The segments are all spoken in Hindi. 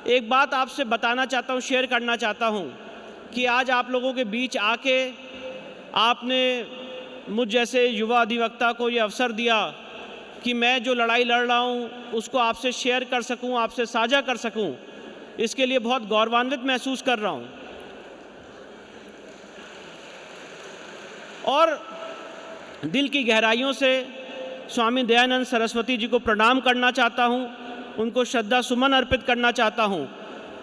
एक बात आपसे बताना चाहता हूँ, शेयर करना चाहता हूँ कि आज आप लोगों के बीच आके आपने मुझ जैसे युवा अधिवक्ता को ये अवसर दिया कि मैं जो लड़ाई लड़ रहा हूँ उसको आपसे शेयर कर सकूँ, आपसे साझा कर सकूँ। इसके लिए बहुत गौरवान्वित महसूस कर रहा हूँ। और दिल की गहराइयों से स्वामी दयानंद सरस्वती जी को प्रणाम करना चाहता हूँ, उनको श्रद्धा सुमन अर्पित करना चाहता हूँ।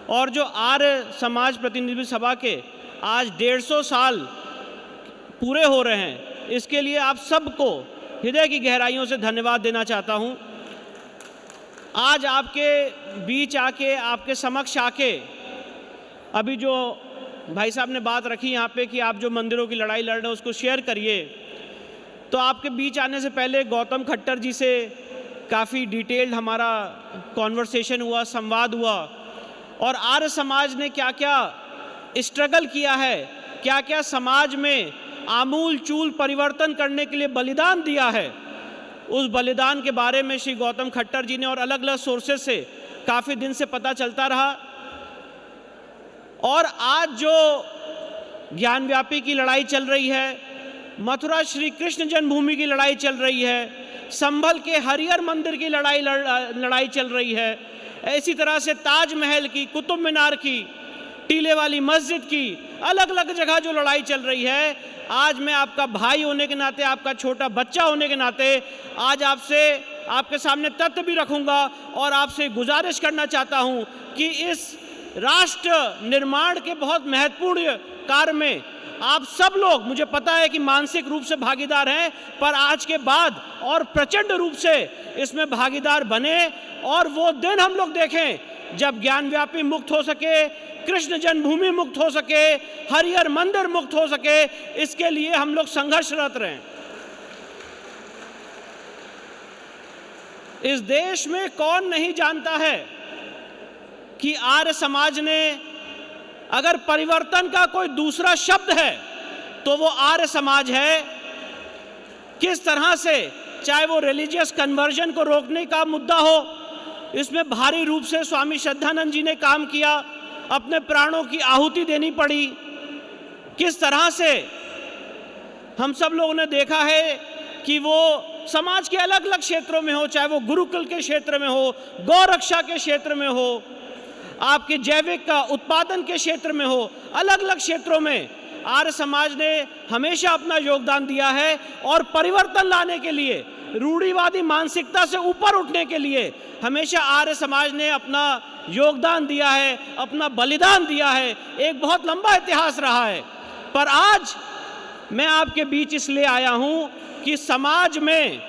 और जो आर्य समाज प्रतिनिधि सभा के आज 150 साल पूरे हो रहे हैं, इसके लिए आप सबको हृदय की गहराइयों से धन्यवाद देना चाहता हूँ। आज आपके बीच आके, आपके समक्ष आके, अभी जो भाई साहब ने बात रखी यहाँ पे कि आप जो मंदिरों की लड़ाई लड़ रहे हैं उसको शेयर करिए, तो आपके बीच आने से पहले गौतम खट्टर जी से काफ़ी डिटेल्ड हमारा कॉन्वर्सेशन हुआ, संवाद हुआ, और आर्य समाज ने क्या क्या स्ट्रगल किया है, क्या क्या समाज में आमूल चूल परिवर्तन करने के लिए बलिदान दिया है, उस बलिदान के बारे में श्री गौतम खट्टर जी ने और अलग अलग सोर्सेज से काफ़ी दिन से पता चलता रहा। और आज जो ज्ञानव्यापी की लड़ाई चल रही है, मथुरा श्री कृष्ण जन्मभूमि की लड़ाई चल रही है, संभल के हरिहर मंदिर की लड़ाई चल रही है, ऐसी तरह से ताजमहल की, कुतुब मीनार की, टीले वाली मस्जिद की, अलग अलग जगह जो लड़ाई चल रही है, आज मैं आपका भाई होने के नाते, आपका छोटा बच्चा होने के नाते आज आपके सामने तथ्य भी रखूंगा और आपसे गुजारिश करना चाहता हूं कि इस राष्ट्र निर्माण के बहुत महत्वपूर्ण कार्य में आप सब लोग, मुझे पता है कि मानसिक रूप से भागीदार हैं, पर आज के बाद और प्रचंड रूप से इसमें भागीदार बने और वो दिन हम लोग देखें जब ज्ञानव्यापी मुक्त हो सके, कृष्ण जन्मभूमि मुक्त हो सके, हरिहर मंदिर मुक्त हो सके। इसके लिए हम लोग संघर्षरत रहें। इस देश में कौन नहीं जानता है कि आर्य समाज ने, अगर परिवर्तन का कोई दूसरा शब्द है तो वो आर्य समाज है। किस तरह से, चाहे वो रिलीजियस कन्वर्जन को रोकने का मुद्दा हो, इसमें भारी रूप से स्वामी श्रद्धानंद जी ने काम किया, अपने प्राणों की आहुति देनी पड़ी। किस तरह से हम सब लोगों ने देखा है कि वो समाज के अलग अलग क्षेत्रों में हो, चाहे वो गुरुकुल के क्षेत्र में हो, गौ रक्षा के क्षेत्र में हो, आपके जैविक का उत्पादन के क्षेत्र में हो, अलग अलग क्षेत्रों में आर्य समाज ने हमेशा अपना योगदान दिया है। और परिवर्तन लाने के लिए, रूढ़िवादी मानसिकता से ऊपर उठने के लिए हमेशा आर्य समाज ने अपना योगदान दिया है, अपना बलिदान दिया है। एक बहुत लंबा इतिहास रहा है। पर आज मैं आपके बीच इसलिए आया हूं कि समाज में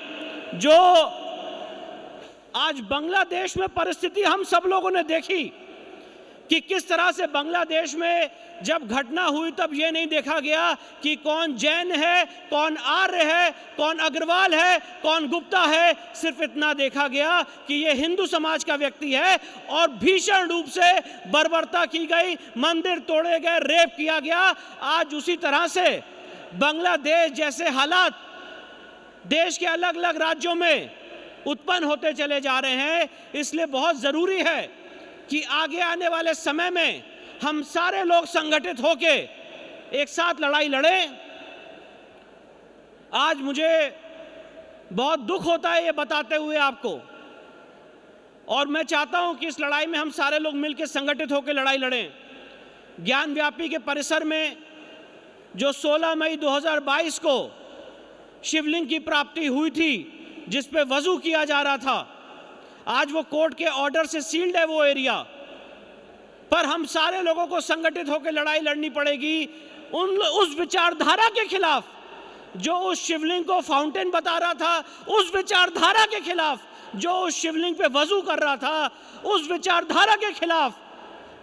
जो आज बांग्लादेश में परिस्थिति हम सब लोगों ने देखी कि किस तरह से बांग्लादेश में जब घटना हुई तब ये नहीं देखा गया कि कौन जैन है, कौन आर्य है, कौन अग्रवाल है, कौन गुप्ता है। सिर्फ इतना देखा गया कि ये हिंदू समाज का व्यक्ति है और भीषण रूप से बर्बरता की गई, मंदिर तोड़े गए, रेप किया गया। आज उसी तरह से बांग्लादेश जैसे हालात देश के अलग अलग राज्यों में उत्पन्न होते चले जा रहे हैं। इसलिए बहुत ज़रूरी है कि आगे आने वाले समय में हम सारे लोग संगठित होके एक साथ लड़ाई लड़ें। आज मुझे बहुत दुख होता है ये बताते हुए आपको, और मैं चाहता हूं कि इस लड़ाई में हम सारे लोग मिलकर संगठित होकर लड़ाई लड़ें। ज्ञानव्यापी के परिसर में जो 16 मई 2022 को शिवलिंग की प्राप्ति हुई थी, जिस पे वजू किया जा रहा था, आज वो कोर्ट के ऑर्डर से सील्ड है वो एरिया। पर हम सारे लोगों को संगठित होकर लड़ाई लड़नी पड़ेगी उस विचारधारा के खिलाफ जो उस शिवलिंग को फाउंटेन बता रहा था, उस विचारधारा के खिलाफ जो उस शिवलिंग पे वजू कर रहा था, उस विचारधारा के खिलाफ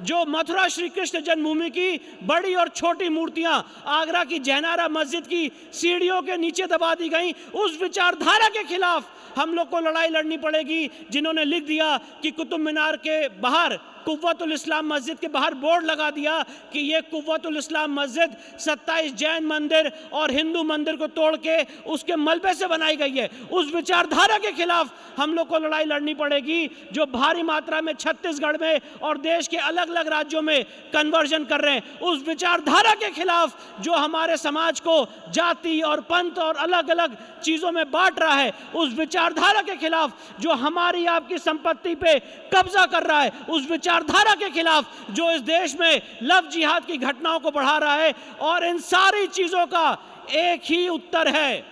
जो मथुरा श्री कृष्ण जन्मभूमि की बड़ी और छोटी मूर्तियां आगरा की जैनारा मस्जिद की सीढ़ियों के नीचे दबा दी गई, उस विचारधारा के खिलाफ हम लोग को लड़ाई लड़नी पड़ेगी। जिन्होंने लिख दिया कि कुतुब मीनार के बाहर कुव्वतुल इस्लाम मस्जिद के बाहर बोर्ड लगा दिया कि ये कुव्वतुल इस्लाम मस्जिद 27 जैन मंदिर और हिंदू मंदिर को तोड़ के उसके मलबे से बनाई गई है। उस विचारधारा के खिलाफ हम लोग को लड़ाई लड़नी पड़ेगी, जो भारी मात्रा में छत्तीसगढ़ में और देश के अलग अलग राज्यों में कन्वर्जन कर रहे हैं। उस विचारधारा के खिलाफ जो हमारे समाज को जाति और पंथ और अलग अलग चीजों में बांट रहा है, उस विचारधारा के खिलाफ जो हमारी आपकी संपत्ति पे कब्जा कर रहा है, उस विचारधारा के खिलाफ जो इस देश में लव जिहाद की घटनाओं को बढ़ा रहा है। और इन सारी चीजों का एक ही उत्तर है,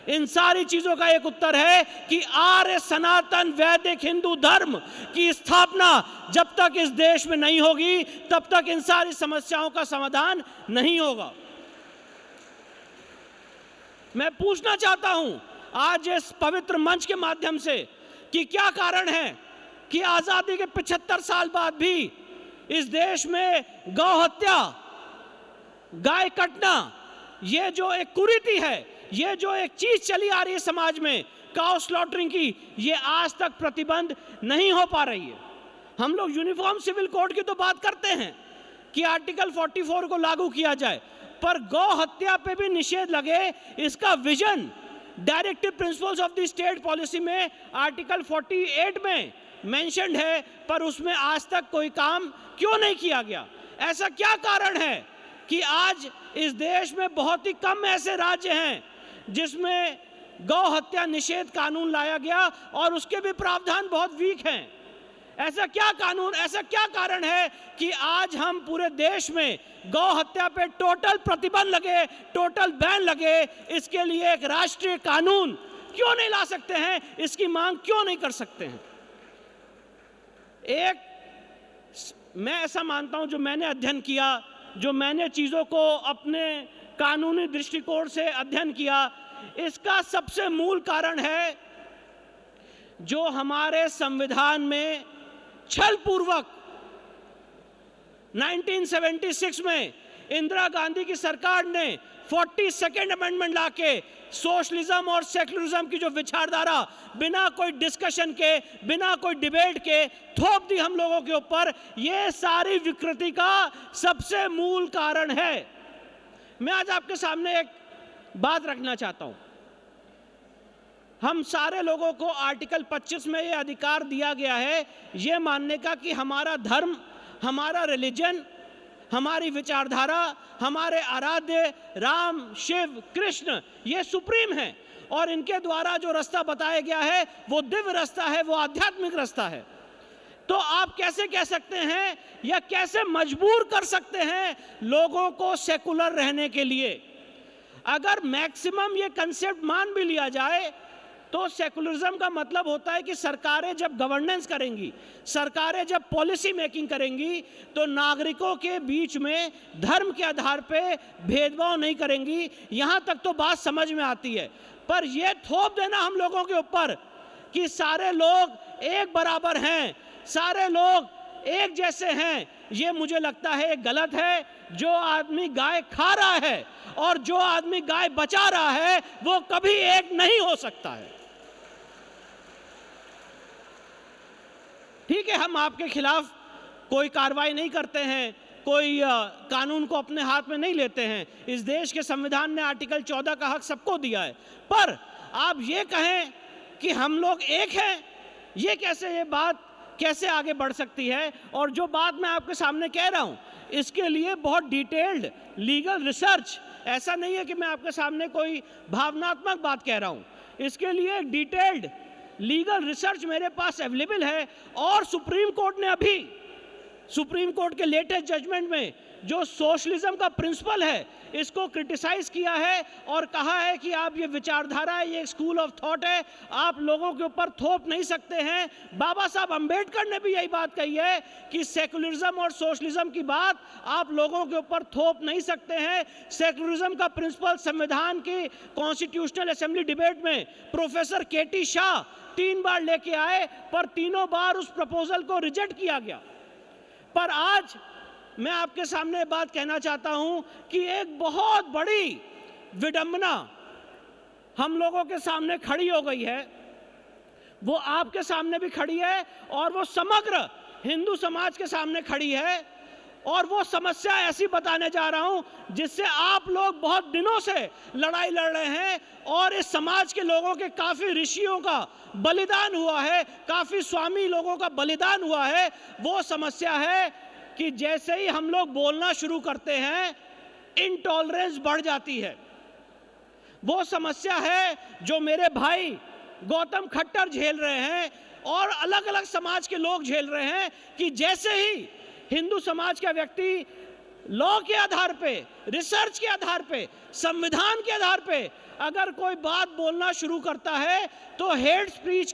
इन सारी चीजों का एक उत्तर है कि आर्य सनातन वैदिक हिंदू धर्म की स्थापना जब तक इस देश में नहीं होगी, तब तक इन सारी समस्याओं का समाधान नहीं होगा। मैं पूछना चाहता हूं आज इस पवित्र मंच के माध्यम से कि क्या कारण है कि आजादी के 75 साल बाद भी इस देश में गौ हत्या, गाय कटना, ये जो एक कुरीति है, ये जो एक चीज चली आ रही है समाज में, काउ स्लॉटरिंग की, ये आज तक प्रतिबंध नहीं हो पा रही है। हम लोग यूनिफॉर्म सिविल कोड की तो बात करते हैं कि आर्टिकल 44 को लागू किया जाए, पर गौ हत्या पे भी निषेध लगे, इसका vision directive principles of the state policy में आर्टिकल 48 में मेंशन्ड है, पर उसमें आज तक कोई काम क्यों नहीं किया गया? ऐसा क्या कारण है कि आज इस देश में बहुत ही कम ऐसे राज्य हैं जिसमें गौ हत्या निषेध कानून लाया गया और उसके भी प्रावधान बहुत वीक हैं? ऐसा क्या कानून, ऐसा क्या कारण है कि आज हम पूरे देश में गौ हत्या पे टोटल प्रतिबंध लगे, टोटल बैन लगे, इसके लिए एक राष्ट्रीय कानून क्यों नहीं ला सकते हैं? इसकी मांग क्यों नहीं कर सकते हैं? मैं ऐसा मानता हूं, जो मैंने अध्ययन किया, जो मैंने चीजों को अपने कानूनी दृष्टिकोण से अध्ययन किया, इसका सबसे मूल कारण है जो हमारे संविधान में छलपूर्वक 1976 में इंदिरा गांधी की सरकार ने 42nd अमेंडमेंट लाके सोशलिज्म और सेकुलरिज्म की जो विचारधारा बिना कोई डिस्कशन के, बिना कोई डिबेट के थोप दी हम लोगों के ऊपर, ये सारी विकृति का सबसे मूल कारण है। मैं आज आपके सामने एक बात रखना चाहता हूं। हम सारे लोगों को आर्टिकल 25 में ये अधिकार दिया गया है ये मानने का कि हमारा धर्म, हमारा रिलीजन, हमारी विचारधारा, हमारे आराध्य राम, शिव, कृष्ण ये सुप्रीम है और इनके द्वारा जो रास्ता बताया गया है वो दिव्य रास्ता है, वो आध्यात्मिक रास्ता है। तो आप कैसे कह सकते हैं या कैसे मजबूर कर सकते हैं लोगों को सेकुलर रहने के लिए? अगर मैक्सिमम ये कंसेप्ट मान भी लिया जाए तो सेकुलरिज्म का मतलब होता है कि सरकारें जब गवर्नेंस करेंगी, सरकारें जब पॉलिसी मेकिंग करेंगी, तो नागरिकों के बीच में धर्म के आधार पे भेदभाव नहीं करेंगी। यहाँ तक तो बात समझ में आती है, पर यह थोप देना हम लोगों के ऊपर कि सारे लोग एक बराबर हैं, सारे लोग एक जैसे हैं, ये मुझे लगता है गलत है। जो आदमी गाय खा रहा है और जो आदमी गाय बचा रहा है वो कभी एक नहीं हो सकता है। ठीक है, हम आपके खिलाफ कोई कार्रवाई नहीं करते हैं, कोई कानून को अपने हाथ में नहीं लेते हैं। इस देश के संविधान ने आर्टिकल 14 का हक सबको दिया है, पर आप ये कहें कि हम लोग एक हैं, ये कैसे, ये बात कैसे आगे बढ़ सकती है? और जो बात मैं आपके सामने कह रहा हूं इसके लिए बहुत डिटेल्ड लीगल रिसर्च, ऐसा नहीं है कि मैं आपके सामने कोई भावनात्मक बात कह रहा हूं, इसके लिए डिटेल्ड लीगल रिसर्च मेरे पास अवेलेबल है। और सुप्रीम कोर्ट ने अभी सुप्रीम कोर्ट के लेटेस्ट जजमेंट में जो सोशलिज्म का प्रिंसिपल है इसको क्रिटिसाइज किया है और कहा है कि आप ये विचारधारा है, ये स्कूल ऑफ थॉट है, आप लोगों के ऊपर थोप नहीं सकते हैं। बाबा साहब अंबेडकर ने भी यही बात कही है कि सेकुलरिज्म और सोशलिज्म की बात आप लोगों के ऊपर थोप नहीं सकते हैं। सेकुलरिज्म का प्रिंसिपल संविधान की कॉन्स्टिट्यूशनल असेंबली डिबेट में प्रोफेसर केटी शाह 3 बार लेके आए, पर तीनों बार उस प्रपोजल को रिजेक्ट किया गया। पर आज मैं आपके सामने बात कहना चाहता हूं कि एक बहुत बड़ी विडंबना हम लोगों के सामने खड़ी हो गई है, वो आपके सामने भी खड़ी है और वो समग्र हिंदू समाज के सामने खड़ी है और वो समस्या ऐसी बताने जा रहा हूं जिससे आप लोग बहुत दिनों से लड़ाई लड़ रहे हैं और इस समाज के लोगों के काफी ऋषियों का बलिदान हुआ है, काफी स्वामी लोगों का बलिदान हुआ है। वो समस्या है कि जैसे ही हम लोग बोलना शुरू करते हैं इंटॉलरेंस बढ़ जाती है। वो समस्या है जो मेरे भाई गौतम खट्टर झेल रहे हैं और अलग अलग समाज के लोग झेल रहे हैं कि जैसे ही हिंदू समाज का व्यक्ति लॉ के आधार पे, रिसर्च के आधार पे, संविधान के आधार पे अगर कोई बात बोलना शुरू करता है तो हेट स्पीच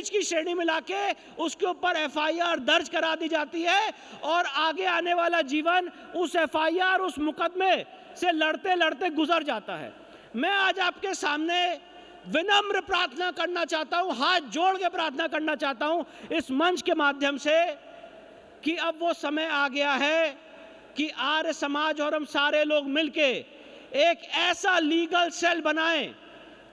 की श्रेणी में लाके उसके ऊपर एफआईआर दर्ज करा दी जाती है और आगे आने वाला जीवन उस एफआईआर, उस मुकदमे से लड़ते लड़ते गुजर जाता है। मैं आज आपके सामने विनम्र प्रार्थना करना चाहता हूं, हाथ जोड़ के प्रार्थना करना चाहता हूं इस मंच के माध्यम से कि अब वो समय आ गया है कि आर्य समाज और हम सारे लोग मिलके एक ऐसा लीगल सेल बनाएं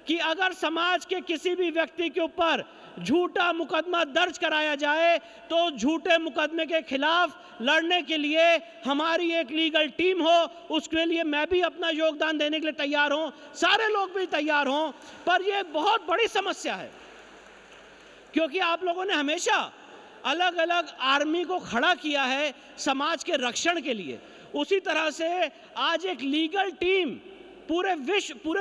कि अगर समाज के किसी भी व्यक्ति के ऊपर झूठा मुकदमा दर्ज कराया जाए तो झूठे मुकदमे के खिलाफ लड़ने के लिए हमारी एक लीगल टीम हो। उसके लिए मैं भी अपना योगदान देने के लिए तैयार हूं, सारे लोग भी तैयार हों। पर यह बहुत बड़ी समस्या है क्योंकि आप लोगों ने हमेशा अलग अलग आर्मी को खड़ा किया है समाज के रक्षण के लिए। उसी तरह से आज एक लीगल टीम पूरे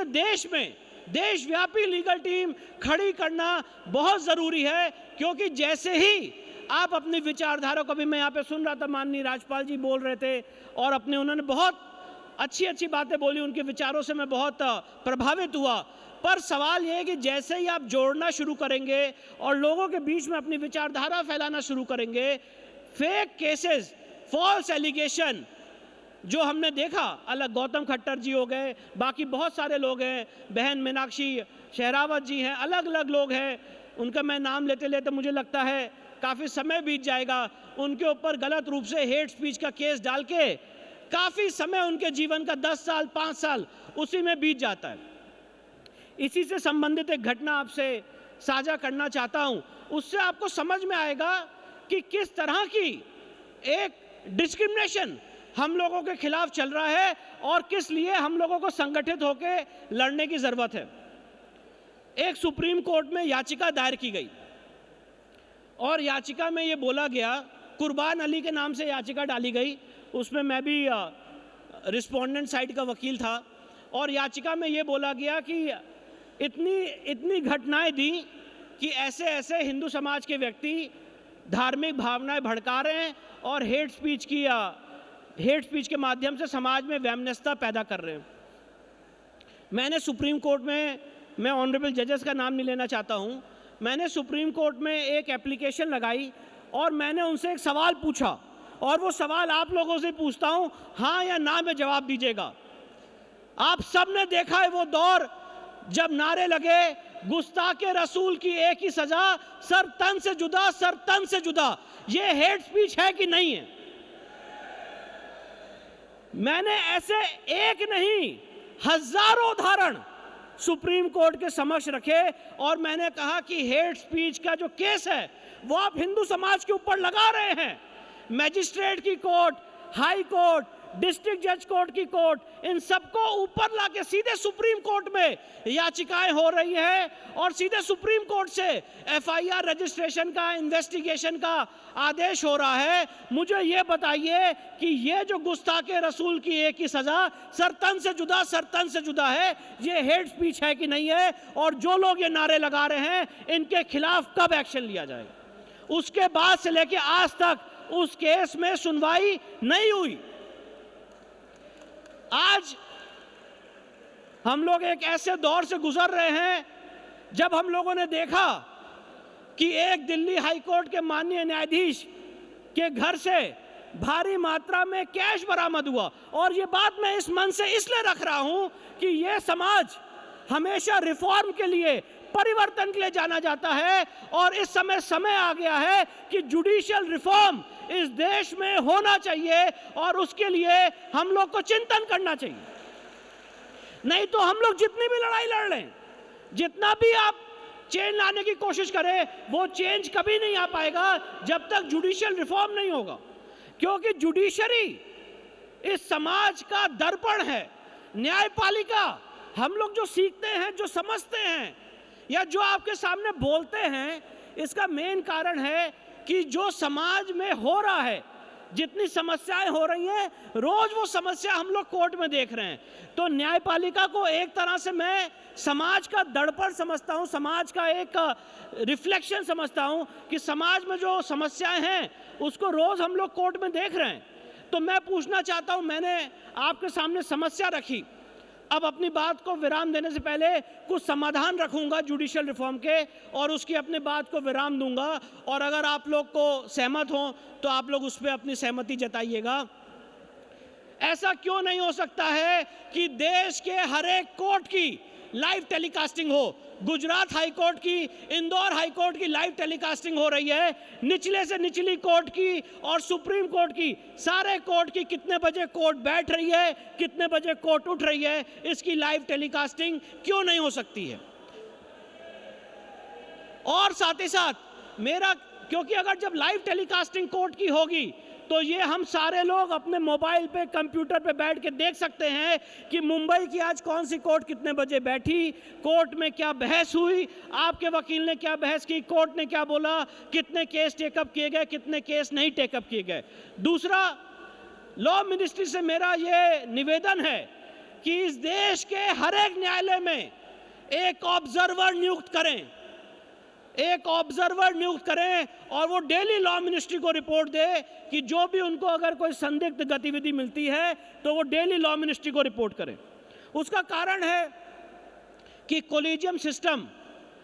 देश में देशव्यापी लीगल टीम खड़ी करना बहुत ज़रूरी है क्योंकि जैसे ही आप अपनी विचारधारा को भी, मैं यहाँ पे सुन रहा था माननीय राज्यपाल जी बोल रहे थे और उन्होंने बहुत अच्छी बातें बोली, उनके विचारों से मैं बहुत प्रभावित हुआ। पर सवाल यह है कि जैसे ही आप जोड़ना शुरू करेंगे और लोगों के बीच में अपनी विचारधारा फैलाना शुरू करेंगे, फेक केसेस, फॉल्स एलिगेशन जो हमने देखा, अलग गौतम खट्टर जी हो गए, बाकी बहुत सारे लोग हैं, बहन मीनाक्षी शेरावत जी हैं, अलग अलग लोग हैं, उनका मैं नाम लेते लेते मुझे लगता है काफ़ी समय बीत जाएगा। उनके ऊपर गलत रूप से हेट स्पीच का केस डाल के काफ़ी समय उनके जीवन का 10 साल 5 साल उसी में बीत जाता है। इसी से संबंधित एक घटना आपसे साझा करना चाहता हूं, उससे आपको समझ में आएगा कि किस तरह की एक डिस्क्रिमिनेशन हम लोगों के खिलाफ चल रहा है और किस लिए हम लोगों को संगठित होकर लड़ने की जरूरत है। एक सुप्रीम कोर्ट में याचिका दायर की गई और याचिका में ये बोला गया, कुर्बान अली के नाम से याचिका डाली गई, उसमें मैं भी रिस्पोंडेंट साइड का वकील था और याचिका में ये बोला गया कि इतनी घटनाएं दी कि ऐसे ऐसे हिंदू समाज के व्यक्ति धार्मिक भावनाएं भड़का रहे हैं और हेट स्पीच के माध्यम से समाज में वैमनस्यता पैदा कर रहे हैं। मैंने सुप्रीम कोर्ट में, मैं ऑनरेबल जजेस का नाम नहीं लेना चाहता हूं, मैंने सुप्रीम कोर्ट में एक एप्लीकेशन लगाई और मैंने उनसे एक सवाल पूछा और वो सवाल आप लोगों से पूछता हूं, हाँ या ना में जवाब दीजिएगा। आप सब ने देखा है वो दौर जब नारे लगे गुस्ताखे रसूल की एक ही सजा, सर तन से जुदा, सर तन से जुदा। ये हेट स्पीच है कि नहीं है? मैंने ऐसे एक नहीं हजारों उदाहरण सुप्रीम कोर्ट के समक्ष रखे और मैंने कहा कि हेट स्पीच का जो केस है वो आप हिंदू समाज के ऊपर लगा रहे हैं। मैजिस्ट्रेट की कोर्ट, हाई कोर्ट, डिस्ट्रिक्ट जज कोर्ट की कोर्ट, इन सबको ऊपर लाके सीधे सुप्रीम कोर्ट में याचिकाएं हो रही हैं और सीधे सुप्रीम कोर्ट से एफआईआर रजिस्ट्रेशन का, इन्वेस्टिगेशन का आदेश हो रहा है। मुझे ये बताइए कि ये जो गुस्ताखे रसूल की एक ही सजा, सर तन से जुदा है, ये हेट स्पीच है कि नहीं है? और जो लोग ये नारे लगा रहे हैं इनके खिलाफ कब एक्शन लिया जाएगा? उसके बाद से लेके आज तक उस केस में सुनवाई नहीं हुई। आज हम लोग एक ऐसे दौर से गुजर रहे हैं जब हम लोगों ने देखा कि एक दिल्ली हाई कोर्ट के माननीय न्यायाधीश के घर से भारी मात्रा में कैश बरामद हुआ। और ये बात मैं इस मन से इसलिए रख रहा हूं कि ये समाज हमेशा रिफॉर्म के लिए, परिवर्तन के लिए जाना जाता है और इस समय आ गया है कि जुडिशियल रिफॉर्म इस देश में होना चाहिए और उसके लिए हम लोग को चिंतन करना चाहिए। नहीं तो हम लोग जितनी भी लड़ाई लड़ लें, जितना भी आप चेंज लाने की कोशिश करे, वो चेंज कभी नहीं आ पाएगा जब तक जुडिशियल रिफॉर्म नहीं होगा। क्योंकि जुडिशरी इस समाज का दर्पण है। न्यायपालिका, हम लोग जो सीखते हैं, जो समझते हैं या जो आपके सामने बोलते हैं, इसका मेन कारण है कि जो समाज में हो रहा है, जितनी समस्याएं हो रही हैं, रोज वो समस्या हम लोग कोर्ट में देख रहे हैं। तो न्यायपालिका को एक तरह से मैं समाज का दर्पण समझता हूं, समाज का एक रिफ्लेक्शन समझता हूं कि समाज में जो समस्याएं हैं उसको रोज हम लोग कोर्ट में देख रहे हैं। तो मैं पूछना चाहता हूं, मैंने आपके सामने समस्या रखी, अब अपनी बात को विराम देने से पहले कुछ समाधान रखूंगा जुडिशियल रिफॉर्म के और उसकी अपनी बात को विराम दूंगा, और अगर आप लोग को सहमत हो तो आप लोग उस पर अपनी सहमति जताइएगा। ऐसा क्यों नहीं हो सकता है कि देश के हर एक कोर्ट की लाइव टेलीकास्टिंग हो? गुजरात हाई कोर्ट की, इंदौर हाई कोर्ट की लाइव टेलीकास्टिंग हो रही है, निचले से निचली कोर्ट की और सुप्रीम कोर्ट की, सारे कोर्ट की कितने बजे कोर्ट बैठ रही है, कितने बजे कोर्ट उठ रही है, इसकी लाइव टेलीकास्टिंग क्यों नहीं हो सकती है? और साथ ही साथ मेरा, क्योंकि अगर जब लाइव टेलीकास्टिंग कोर्ट की होगी तो ये हम सारे लोग अपने मोबाइल पे, कंप्यूटर पे बैठ के देख सकते हैं कि मुंबई की आज कौन सी कोर्ट कितने बजे बैठी, कोर्ट में क्या बहस हुई, आपके वकील ने क्या बहस की, कोर्ट ने क्या बोला, कितने केस टेकअप किए गए, कितने केस नहीं टेकअप किए गए। दूसरा, लॉ मिनिस्ट्री से मेरा ये निवेदन है कि इस देश के हर एक न्यायालय में एक ऑब्जर्वर नियुक्त करें, एक ऑब्जर्वर नियुक्त करें और वो डेली लॉ मिनिस्ट्री को रिपोर्ट दे कि जो भी उनको अगर कोई संदिग्ध गतिविधि मिलती है तो वो डेली लॉ मिनिस्ट्री को रिपोर्ट करें। उसका कारण है कि कोलिजियम सिस्टम,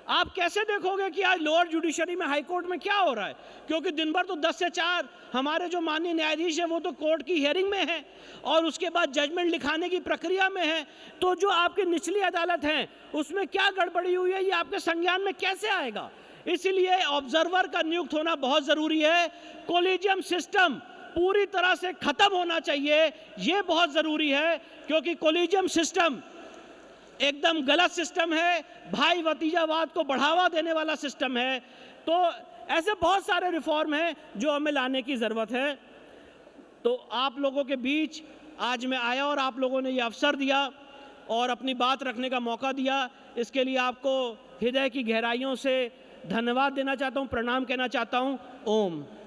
आप कैसे देखोगे कि आज लोअर जुडिशरी में, हाई कोर्ट में क्या हो रहा है? क्योंकि दिन भर तो 10 से 4 हमारे जो माननीय न्यायाधीश है वो तो कोर्ट की हियरिंग में है और उसके बाद जजमेंट लिखाने की प्रक्रिया में है। तो जो आपकी निचली अदालत है उसमें क्या गड़बड़ी हुई है, ये आपके संज्ञान में कैसे आएगा? इसीलिए ऑब्जर्वर का नियुक्त होना बहुत जरूरी है। कोलिजियम सिस्टम पूरी तरह से खत्म होना चाहिए, ये बहुत जरूरी है, क्योंकि कोलिजियम सिस्टम एकदम गलत सिस्टम है, भाई भतीजावाद को बढ़ावा देने वाला सिस्टम है। तो ऐसे बहुत सारे रिफॉर्म हैं जो हमें लाने की ज़रूरत है। तो आप लोगों के बीच आज मैं आया और आप लोगों ने ये अवसर दिया और अपनी बात रखने का मौका दिया, इसके लिए आपको हृदय की गहराइयों से धन्यवाद देना चाहता हूँ, प्रणाम कहना चाहता हूँ। ओम।